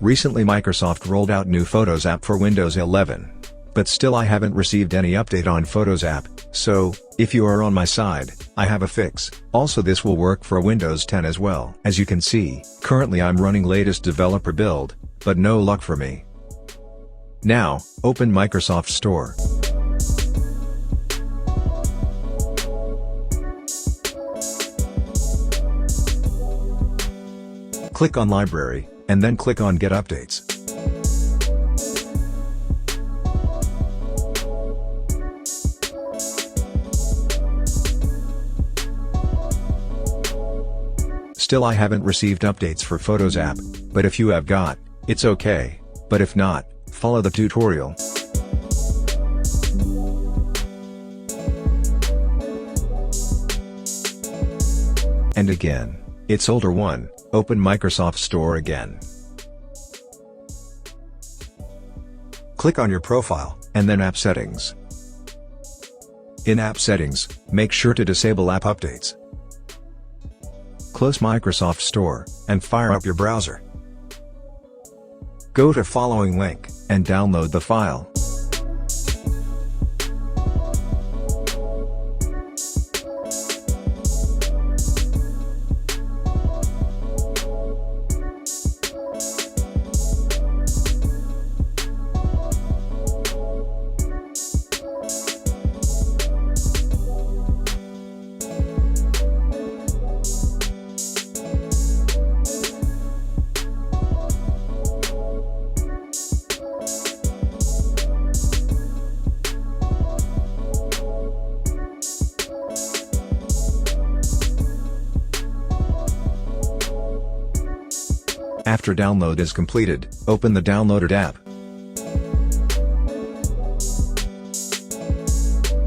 Recently Microsoft rolled out new Photos app for Windows 11. But still I haven't received any update on Photos app, so, if you are on my side, I have a fix. Also this will work for Windows 10 as well. As you can see, currently I'm running latest developer build, but no luck for me. Now, open Microsoft Store. Click on Library, and then click on Get Updates. Still I haven't received updates for Photos app, but if you have got, it's okay, but if not, follow the tutorial. And again, it's older one, open Microsoft Store again. Click on your profile, and then App Settings. In App Settings, make sure to disable app updates. Close Microsoft Store, and fire up your browser. Go to following link, and download the file. After download is completed, open the downloaded app.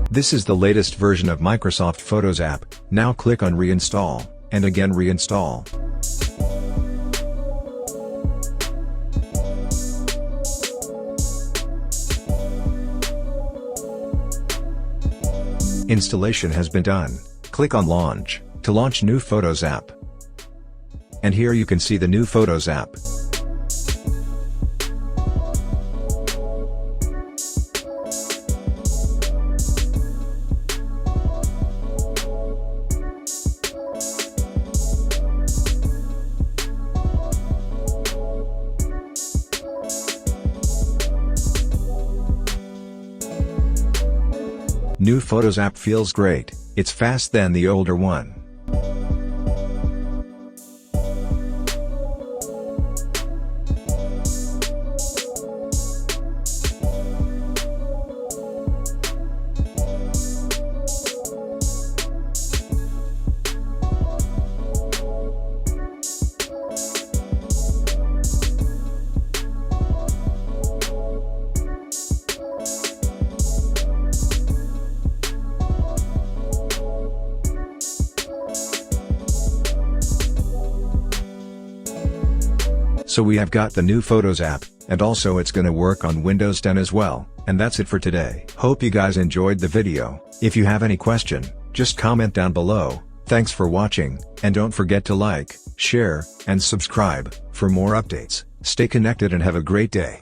This is the latest version of Microsoft Photos app. Now click on Reinstall, and again reinstall. Installation has been done. Click on Launch, to launch new Photos app. And here you can see the new Photos app. New Photos app feels great, it's fast than the older one. So we have got the new Photos app, and also it's gonna work on Windows 10 as well, and that's it for today. Hope you guys enjoyed the video. If you have any question, just comment down below. Thanks for watching, and don't forget to like, share, and subscribe, for more updates. Stay connected and have a great day.